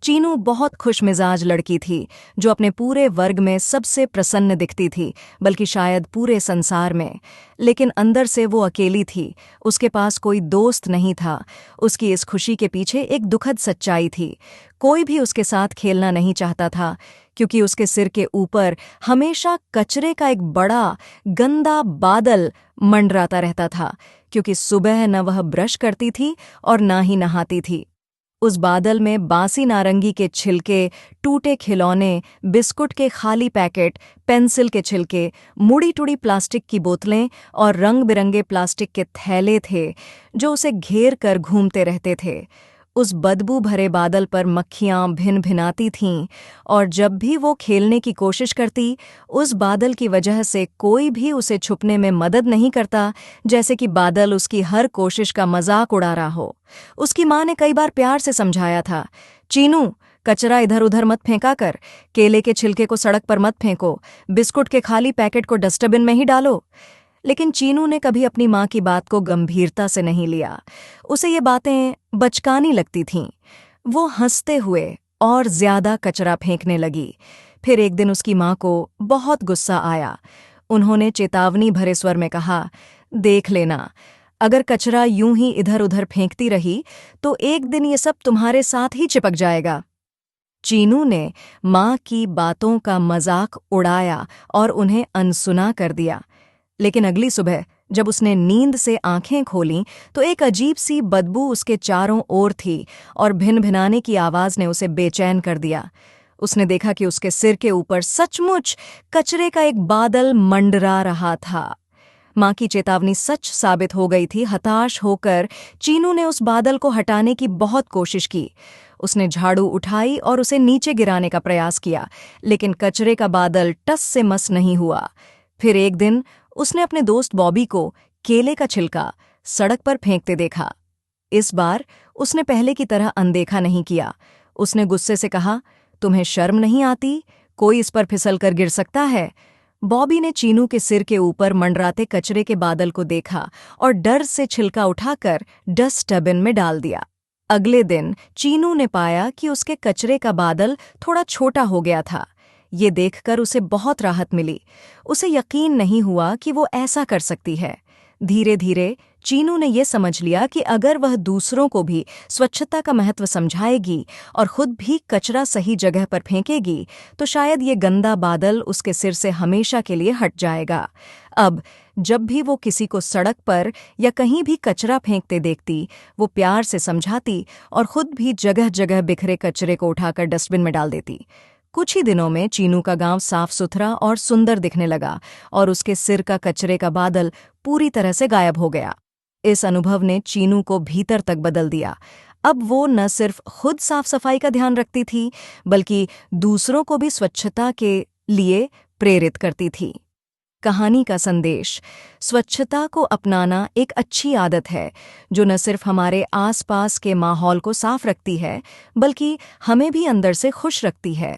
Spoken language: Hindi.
चीनू बहुत खुशमिजाज लड़की थी, जो अपने पूरे वर्ग में सबसे प्रसन्न दिखती थी, बल्कि शायद पूरे संसार में। लेकिन अंदर से वो अकेली थी, उसके पास कोई दोस्त नहीं था। उसकी इस खुशी के पीछे एक दुखद सच्चाई थी। कोई भी उसके साथ खेलना नहीं चाहता था, क्योंकि उसके सिर के ऊपर हमेशा कचरे का एक बड़ा, गंदा बादल मंडराता रहता था, क्योंकि सुबह न वह ब्रश करती थी और ना ही नहाती थी। उस बादल में बासी नारंगी के छिलके, टूटे खिलौने, बिस्कुट के खाली पैकेट, पेंसिल के छिलके, मुड़ी-टुड़ी प्लास्टिक की बोतलें और रंग-बिरंगे प्लास्टिक के थैले थे, जो उसे घेर कर घूमते रहते थे। उस बदबू भरे बादल पर मक्खियां भिन-भिनाती थीं, और जब भी वो खेलने की कोशिश करती, उस बादल की वजह से कोई भी उसे छुपने में मदद नहीं करता, जैसे कि बादल उसकी हर कोशिश का मजाक उड़ा रहा हो। उसकी माँ ने कई बार प्यार से समझाया था, चीनू, कचरा इधर-उधर मत फेंका कर, केले के छिलके को सड़क पर मत फेंको, बिस्कुट के खाली पैकेट को डस्टबिन में ही डालो। लेकिन चीनू ने कभी अपनी माँ की बात को गंभीरता से नहीं लिया। उसे ये बातें बचकानी लगती थीं। वो हंसते हुए और ज्यादा कचरा फेंकने लगी। फिर एक दिन उसकी माँ को बहुत गुस्सा आया। उन्होंने चेतावनी भरे स्वर में कहा, देख लेना, अगर कचरा यूं ही इधर उधर फेंकती रही तो एक दिन ये सब तुम्हारे साथ ही चिपक जाएगा। चीनू ने माँ की बातों का मजाक उड़ाया और उन्हें अनसुना कर दिया। लेकिन अगली सुबह जब उसने नींद से आंखें खोलीं तो एक अजीब सी बदबू उसके चारों ओर थी, और भिन-भिनाने की आवाज ने उसे बेचैन कर दिया। उसने देखा कि उसके सिर के ऊपर सचमुच कचरे का एक बादल मंडरा रहा था। माँ की चेतावनी सच साबित हो गई थी। हताश होकर चीनू ने उस बादल को हटाने की बहुत कोशिश की। उसने झाड़ू उठाई और उसे नीचे गिराने का प्रयास किया, लेकिन कचरे का बादल टस से मस नहीं हुआ। फिर एक दिन उसने अपने दोस्त बॉबी को केले का छिलका सड़क पर फेंकते देखा। इस बार उसने पहले की तरह अनदेखा नहीं किया। उसने गुस्से से कहा, तुम्हें शर्म नहीं आती? कोई इस पर फिसल कर गिर सकता है। बॉबी ने चीनू के सिर के ऊपर मंडराते कचरे के बादल को देखा और डर से छिलका उठाकर डस्टबिन में डाल दिया। अगले दिन चीनू ने पाया कि उसके कचरे का बादल थोड़ा छोटा हो गया था। ये देखकर उसे बहुत राहत मिली। उसे यकीन नहीं हुआ कि वो ऐसा कर सकती है। धीरे धीरे चीनू ने यह समझ लिया कि अगर वह दूसरों को भी स्वच्छता का महत्व समझाएगी और खुद भी कचरा सही जगह पर फेंकेगी, तो शायद ये गंदा बादल उसके सिर से हमेशा के लिए हट जाएगा। अब जब भी वो किसी को सड़क पर या कहीं भी कचरा फेंकते देखती, वो प्यार से समझाती और खुद भी जगह जगह बिखरे कचरे को उठाकर डस्टबिन में डाल देती। कुछ ही दिनों में चीनू का गांव साफ सुथरा और सुंदर दिखने लगा, और उसके सिर का कचरे का बादल पूरी तरह से गायब हो गया। इस अनुभव ने चीनू को भीतर तक बदल दिया। अब वो न सिर्फ खुद साफ सफाई का ध्यान रखती थी, बल्कि दूसरों को भी स्वच्छता के लिए प्रेरित करती थी। कहानी का संदेश: स्वच्छता को अपनाना एक अच्छी आदत है, जो न सिर्फ हमारे आसपास के माहौल को साफ रखती है, बल्कि हमें भी अंदर से खुश रखती है।